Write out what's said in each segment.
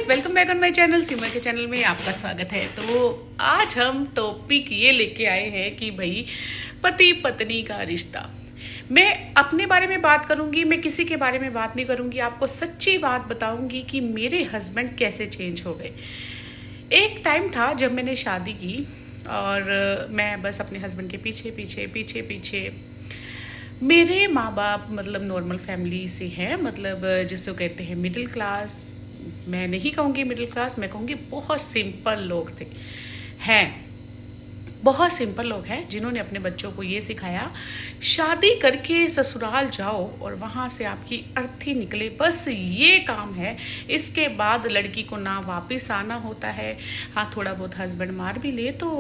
Welcome back on my channel. Seema के channel में आपका स्वागत है। तो आज हम टॉपिक ये लेके आए हैं कि भाई पति पत्नी का रिश्ता। मैं अपने बारे में बात करूंगी, मैं किसी के बारे में बात नहीं करूंगी। आपको सच्ची बात बताऊंगी कि मेरे हस्बैंड कैसे चेंज हो गए। एक टाइम था जब मैंने शादी की और मैं बस अपने हस्बैंड के पीछे पीछे पीछे पीछे। मेरे माँ बाप मतलब नॉर्मल फैमिली से हैं, मतलब जिसको कहते हैं मिडिल क्लास। मैं नहीं कहूँगी मिडिल क्लास, मैं कहूँगी बहुत सिंपल लोग थे, हैं बहुत सिंपल लोग हैं जिन्होंने अपने बच्चों को ये सिखाया शादी करके ससुराल जाओ और वहाँ से आपकी अर्थी निकले, बस ये काम है। इसके बाद लड़की को ना वापस आना होता है। हाँ, थोड़ा बहुत हस्बैंड मार भी ले तो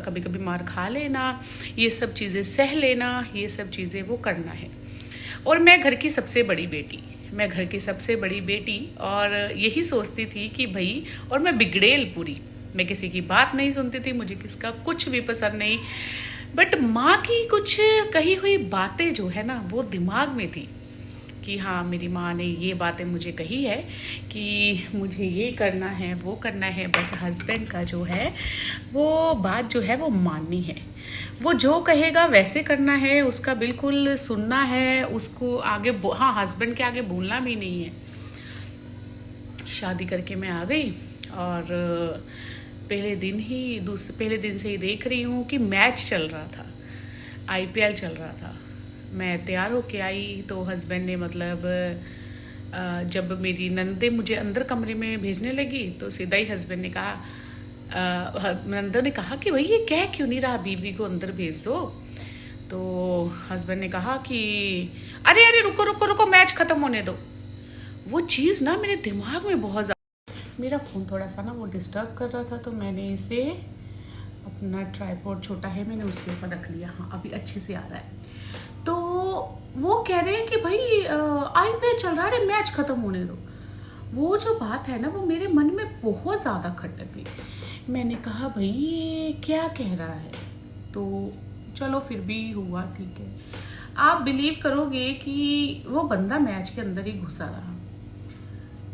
कभी कभी मार खा लेना, ये सब चीज़ें सह लेना, ये सब चीज़ें वो करना है। और मैं घर की सबसे बड़ी बेटी, और यही सोचती थी कि भाई, और मैं बिगड़ेल पूरी, मैं किसी की बात नहीं सुनती थी, मुझे किसका कुछ भी पसंद नहीं। बट माँ की कुछ कही हुई बातें जो है ना वो दिमाग में थी कि हाँ, मेरी माँ ने ये बातें मुझे कही है कि मुझे ये करना है वो करना है, बस हस्बैंड का जो है वो बात जो है वो माननी है, वो जो कहेगा वैसे करना है, उसका बिल्कुल सुनना है, उसको आगे हाँ, हस्बैंड के आगे बोलना भी नहीं है। शादी करके मैं आ गई और पहले दिन से ही देख रही हूँ कि मैच चल रहा था, आईपीएल चल रहा था। मैं तैयार होके आई तो हस्बैंड ने मतलब जब मेरी नंदे मुझे अंदर कमरे में भेजने लगी तो सीधा ही हस्बैंड ने कहा, नंदा ने कहा कि भाई ये कह क्यों नहीं रहा, बीवी को अंदर भेज दो। तो हस्बैंड ने कहा कि अरे अरे रुको रुको रुको, मैच खत्म होने दो। वो चीज़ ना मेरे दिमाग में बहुत ज़्यादा, मेरा फ़ोन थोड़ा सा ना वो डिस्टर्ब कर रहा था तो मैंने इसे, अपना ट्राइपॉड छोटा है, मैंने उसके ऊपर रख लिया। हाँ, अभी अच्छे से आ रहा है। तो वो कह रहे हैं कि भाई आईपीएल चल रहा है, मैच खत्म होने दो। वो जो बात है ना वो मेरे मन में बहुत ज़्यादा खटक गई। मैंने कहा भाई ये क्या कह रहा है, तो चलो फिर भी हुआ, ठीक है। आप बिलीव करोगे कि वो बंदा मैच के अंदर ही घुसा रहा।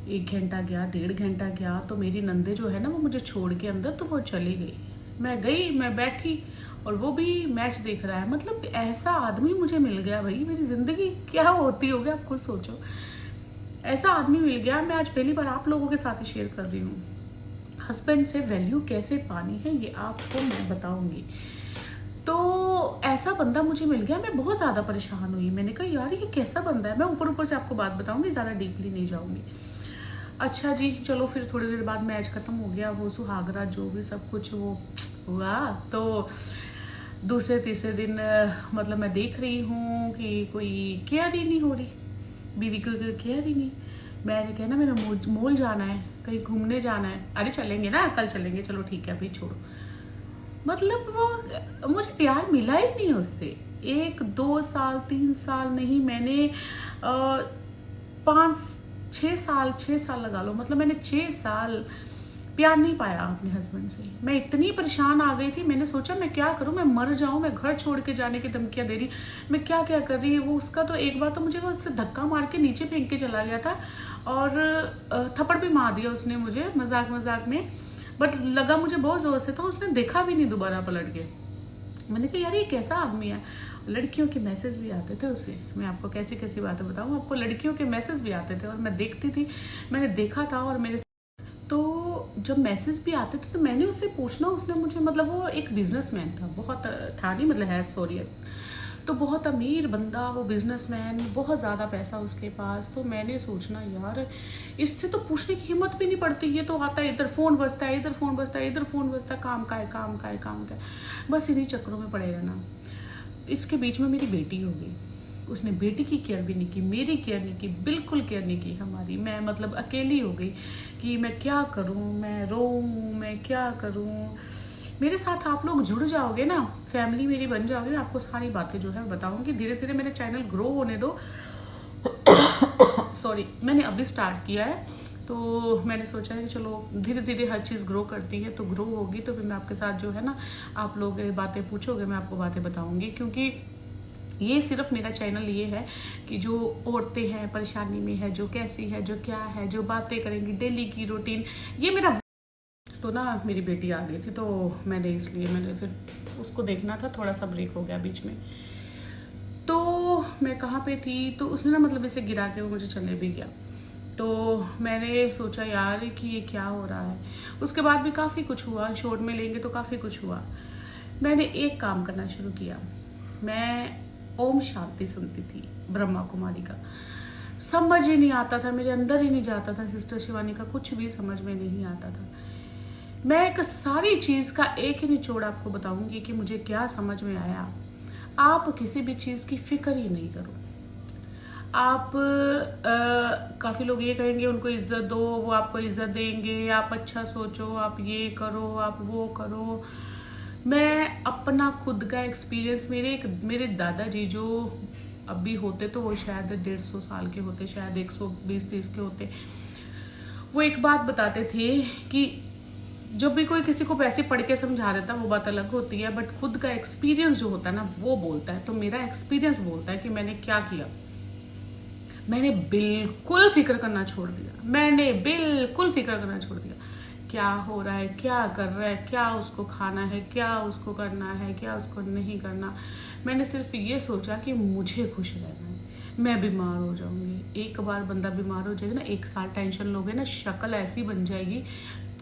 1 घंटा गया, 1.5 घंटा गया, तो मेरी नंदे जो है ना वो मुझे छोड़ के अंदर, तो वो चली गई। मैं बैठी और वो भी मैच देख रहा है। मतलब ऐसा आदमी मुझे मिल गया भाई, मेरी जिंदगी क्या होती होगी आप खुद सोचो। ऐसा आदमी मिल गया, मैं आज पहली बार आप लोगों के साथ ही शेयर कर रही हूँ। हस्बैंड से वैल्यू कैसे पानी है ये आपको मैं बताऊंगी। तो ऐसा बंदा मुझे मिल गया, मैं बहुत ज़्यादा परेशान हुई। मैंने कहा यार ये कैसा बंदा है। मैं ऊपर ऊपर से आपको बात बताऊंगी, ज़्यादा डीपली नहीं जाऊंगी। अच्छा जी, चलो फिर थोड़ी देर बाद मैच खत्म हो गया, वो सुहागरा जो भी सब कुछ वो हुआ। तो दूसरे तीसरे दिन मतलब मैं देख रही हूँ कि कोई केयर ही नहीं हो रही, बीवी को केयर ही नहीं। मैंने कहा ना मेरा मॉल जाना है, कहीं घूमने जाना है। अरे चलेंगे ना, कल चलेंगे, चलो ठीक है अभी छोड़ो। मतलब वो मुझे प्यार मिला ही नहीं उससे। 1-2 साल 3 साल नहीं, मैंने 6 साल लगा लो, मतलब मैंने 6 साल प्यार नहीं पाया अपने हस्बैंड से। मैं इतनी परेशान आ गई थी, मैंने सोचा मैं क्या करूं, मैं मर जाऊं, मैं घर छोड़ के जाने की धमकियां दे रही, मैं क्या क्या कर रही है। वो उसका तो एक बार तो मुझे वो उससे धक्का मार के नीचे फेंक के चला गया था और थप्पड़ भी मार दिया उसने मुझे मजाक मजाक में, बट लगा मुझे बहुत जोर से था। उसने देखा भी नहीं दोबारा पलट के। मैंने कहा यार ये कैसा आदमी है। लड़कियों के मैसेज भी आते थे उससे, मैं आपको कैसी कैसी बातें बताऊं, आपको लड़कियों के मैसेज भी आते थे और मैं देखती थी, मैंने देखा था। और मेरे तो जब मैसेज भी आते थे तो मैंने उससे पूछना, उसने मुझे, मतलब वो एक बिजनेसमैन था, बहुत था नहीं, मतलब है सॉरी, तो बहुत अमीर बंदा, वो बिजनेसमैन, बहुत ज़्यादा पैसा उसके पास। तो मैंने सोचना यार इससे तो पूछने की हिम्मत भी नहीं पड़ती, ये तो आता है इधर फ़ोन बजता है, इधर फ़ोन बजता है, इधर फ़ोन बजता है, काम का है काम का है काम का है, बस इन्हीं चक्करों में पड़े रहना। इसके बीच में मेरी बेटी हो गई, उसने बेटी की केयर भी नहीं की, मेरी केयर नहीं की, बिल्कुल केयर नहीं की हमारी। मैं मतलब अकेली हो गई कि मैं क्या करूं, मैं रोऊं, मैं क्या करूं। मेरे साथ आप लोग जुड़ जाओगे ना, फैमिली मेरी बन जाओगे ना, आपको सारी बातें जो है बताऊंगी। धीरे धीरे मेरा चैनल ग्रो होने दो। सॉरी, मैंने अभी स्टार्ट किया है, तो मैंने सोचा है कि चलो धीरे धीरे हर चीज़ ग्रो करती है, तो ग्रो होगी तो फिर मैं आपके साथ जो है ना, आप लोग बातें पूछोगे, मैं आपको बातें बताऊंगी। क्योंकि ये सिर्फ मेरा चैनल ये है कि जो औरतें हैं परेशानी में है, जो कैसी है, जो क्या है, जो बातें करेंगी, डेली की रूटीन, ये मेरा। तो ना मेरी बेटी आ गई थी तो मैंने फिर उसको देखना था, थोड़ा सा ब्रेक हो गया बीच में। तो मैं कहाँ पे थी, तो उसने ना मतलब इसे गिरा के वो मुझे चले भी गया। तो मैंने सोचा यार कि ये क्या हो रहा है। उसके बाद भी काफ़ी कुछ हुआ, शॉर्ट में लेंगे तो काफ़ी कुछ हुआ। मैंने एक काम करना शुरू किया, मैं ओम शांति सुनती थी ब्रह्मा कुमारी का। समझ ही नहीं आता था, मेरे अंदर ही नहीं जाता था सिस्टर शिवानी का, कुछ भी समझ में नहीं आता था। मैं एक सारी चीज़ का एक ही निचोड़ आपको बताऊंगी कि मुझे क्या समझ में आया। आप किसी भी चीज़ की फिक्र ही नहीं करो। आप काफ़ी लोग ये कहेंगे उनको इज्जत दो, वो आपको इज्जत देंगे, आप अच्छा सोचो, आप ये करो, आप वो करो। मैं अपना खुद का एक्सपीरियंस, मेरे दादाजी जो अभी होते तो वो शायद 150 साल के होते, शायद 120-130 के होते। वो एक बात बताते थे कि जब भी कोई किसी को वैसे पढ़ के समझा देता वो बात अलग होती है, बट खुद का एक्सपीरियंस जो होता है ना वो बोलता है। तो मेरा एक्सपीरियंस बोलता है कि मैंने क्या किया। मैंने बिल्कुल फिक्र करना छोड़ दिया, मैंने बिल्कुल फिक्र करना छोड़ दिया क्या हो रहा है, क्या कर रहा है, क्या उसको खाना है, क्या उसको करना है, क्या उसको नहीं करना। मैंने सिर्फ ये सोचा कि मुझे खुश रहना है। मैं बीमार हो जाऊंगी, एक बार बंदा बीमार हो जाएगा ना, 1 साल टेंशन लोगे ना, शक्ल ऐसी बन जाएगी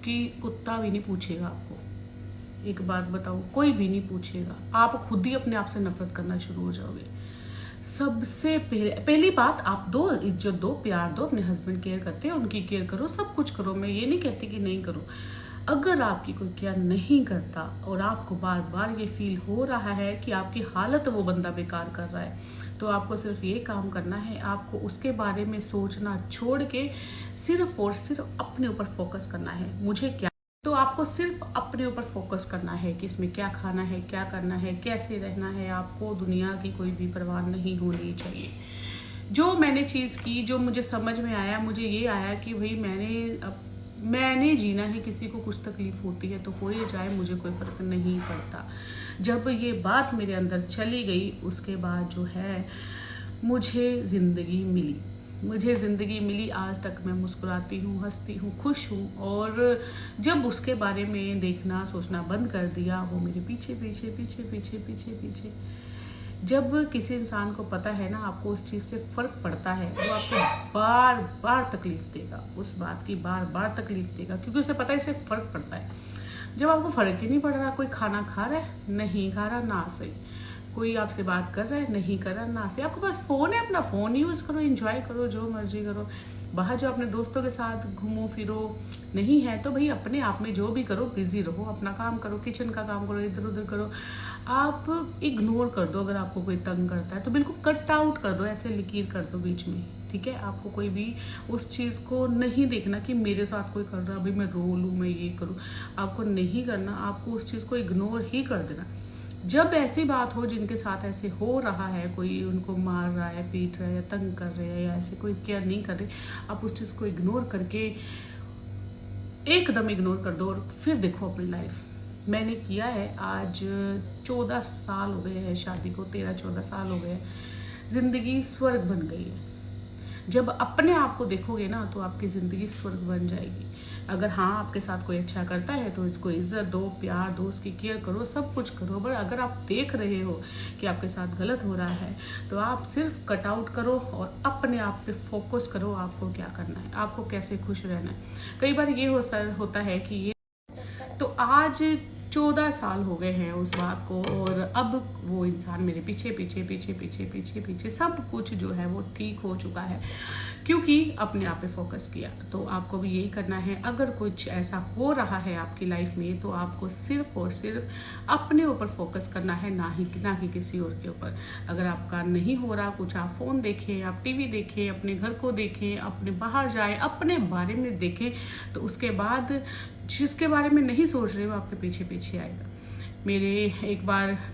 कि कुत्ता भी नहीं पूछेगा आपको। एक बात बताओ, कोई भी नहीं पूछेगा, आप खुद ही अपने आप से नफरत करना शुरू हो जाओगे। सबसे पहली बात, आप दो, इज्जत दो, प्यार दो, अपने हस्बैंड केयर करते हैं उनकी केयर करो, सब कुछ करो। मैं ये नहीं कहती कि नहीं करो। अगर आपकी कोई केयर नहीं करता और आपको बार बार ये फील हो रहा है कि आपकी हालत वो बंदा बेकार कर रहा है, तो आपको सिर्फ ये काम करना है, आपको उसके बारे में सोचना छोड़ के सिर्फ और सिर्फ अपने ऊपर फोकस करना है। मुझे क्या, तो आपको सिर्फ अपने ऊपर फोकस करना है कि इसमें क्या खाना है, क्या करना है, कैसे रहना है। आपको दुनिया की कोई भी परवाह नहीं होनी चाहिए। जो मैंने चीज़ की, जो मुझे समझ में आया, मुझे ये आया कि भाई मैंने जीना है। किसी को कुछ तकलीफ होती है तो हो ही जाए, मुझे कोई फर्क नहीं पड़ता। जब ये बात मेरे अंदर चली गई, उसके बाद जो है मुझे ज़िंदगी मिली। आज तक मैं मुस्कुराती हूँ, हंसती हूँ, खुश हूँ। और जब उसके बारे में देखना सोचना बंद कर दिया, वो मेरे पीछे पीछे पीछे पीछे पीछे पीछे। जब किसी इंसान को पता है ना आपको उस चीज़ से फ़र्क पड़ता है, वो आपको बार बार तकलीफ देगा, उस बात की बार बार तकलीफ देगा, क्योंकि उसे पता है इससे फ़र्क पड़ता है। जब आपको फ़र्क ही नहीं पड़ रहा, कोई खाना खा रहा है, नहीं खा रहा, ना सही, कोई आपसे बात कर रहा है, नहीं कर रहा, ना से, आपके पास फ़ोन है, अपना फ़ोन यूज़ करो, एंजॉय करो, जो मर्जी करो। बाहर जो अपने दोस्तों के साथ घूमो फिरो, नहीं है तो भाई अपने आप में जो भी करो, बिजी रहो, अपना काम करो, किचन का काम करो, इधर उधर करो। आप इग्नोर कर दो, अगर आपको कोई तंग करता है तो बिल्कुल कट आउट कर दो, ऐसे लकीर कर दो बीच में, ठीक है। आपको कोई भी उस चीज़ को नहीं देखना कि मेरे साथ कोई कर रहा है, अभी मैं रो लूँ, मैं ये करूँ, आपको नहीं करना। आपको उस चीज़ को इग्नोर ही कर देना। जब ऐसी बात हो जिनके साथ ऐसे हो रहा है, कोई उनको मार रहा है, पीट रहा है, या तंग कर रहे हैं, या ऐसे कोई केयर नहीं कर रहे, आप उस चीज़ को इग्नोर करके एकदम इग्नोर कर दो और फिर देखो अपनी लाइफ। मैंने किया है, आज 14 साल हो गए हैं शादी को, 13-14 साल हो गए। ज़िंदगी स्वर्ग बन गई है। जब अपने आप को देखोगे ना तो आपकी ज़िंदगी स्वर्ग बन जाएगी। अगर हाँ आपके साथ कोई अच्छा करता है तो इसको इज्जत दो, प्यार दो, उसकी केयर करो, सब कुछ करो। पर अगर आप देख रहे हो कि आपके साथ गलत हो रहा है तो आप सिर्फ कट आउट करो और अपने आप पे फोकस करो। आपको क्या करना है, आपको कैसे खुश रहना है। कई बार ये होता है कि ये तो आज 14 साल हो गए हैं उस बात को, और अब वो इंसान मेरे पीछे पीछे पीछे पीछे पीछे पीछे सब कुछ जो है वो ठीक हो चुका है, क्योंकि अपने आप पे फोकस किया। तो आपको भी यही करना है। अगर कुछ ऐसा हो रहा है आपकी लाइफ में तो आपको सिर्फ और सिर्फ अपने ऊपर फोकस करना है, ना कि किसी और के ऊपर। अगर आपका नहीं हो रहा कुछ, आप फ़ोन देखें, आप टीवी देखें, अपने घर को देखें, अपने बाहर जाएं, अपने बारे में देखें, तो उसके बाद जिसके बारे में नहीं सोच रहे हो आपके पीछे पीछे आएगा। मेरे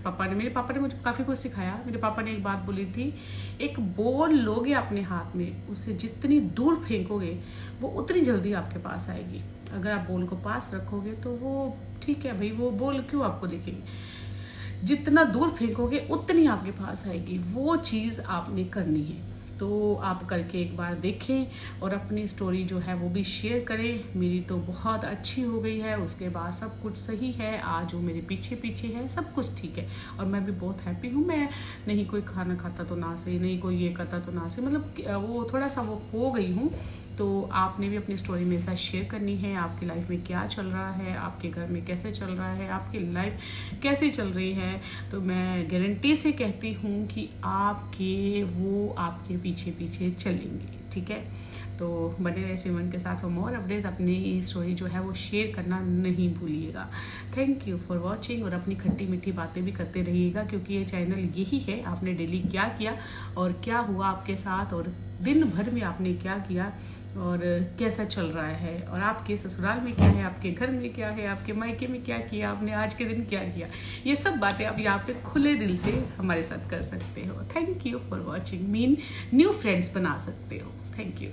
पापा ने मुझे काफ़ी कुछ सिखाया। मेरे पापा ने एक बात बोली थी, एक बॉल लोगे अपने हाथ में, उससे जितनी दूर फेंकोगे वो उतनी जल्दी आपके पास आएगी। अगर आप बॉल को पास रखोगे तो वो ठीक है भाई, वो बॉल क्यों आपको दिखेगी। जितना दूर फेंकोगे उतनी आपके पास आएगी, वो चीज़ आपने करनी है। तो आप करके एक बार देखें और अपनी स्टोरी जो है वो भी शेयर करें। मेरी तो बहुत अच्छी हो गई है, उसके बाद सब कुछ सही है, आज वो मेरे पीछे पीछे है, सब कुछ ठीक है और मैं भी बहुत हैप्पी हूँ। मैं नहीं कोई खाना खाता तो ना सही, नहीं कोई ये करता तो ना सही, मतलब वो थोड़ा सा वो हो गई हूँ। तो आपने भी अपनी स्टोरी मेरे साथ शेयर करनी है, आपकी लाइफ में क्या चल रहा है, आपके घर में कैसे चल रहा है, आपकी लाइफ कैसे चल रही है। तो मैं गारंटी से कहती हूँ कि वो आपके पीछे पीछे चलेंगे, ठीक है। तो बने रहे सिमरन के साथ और मोर अपडेट्स, अपनी स्टोरी जो है वो शेयर करना नहीं भूलिएगा। थैंक यू फॉर वॉचिंग, और अपनी खट्टी मीठी बातें भी करते रहिएगा, क्योंकि ये चैनल यही है, आपने डेली क्या किया और क्या हुआ आपके साथ, और दिन भर में आपने क्या किया और कैसा चल रहा है, और आपके ससुराल में क्या है, आपके घर में क्या है, आपके मायके में क्या किया, आपने आज के दिन क्या किया। ये सब बातें आप यहाँ पे खुले दिल से हमारे साथ कर सकते हो। Thank you for watching, new friends बना सकते हो। Thank you.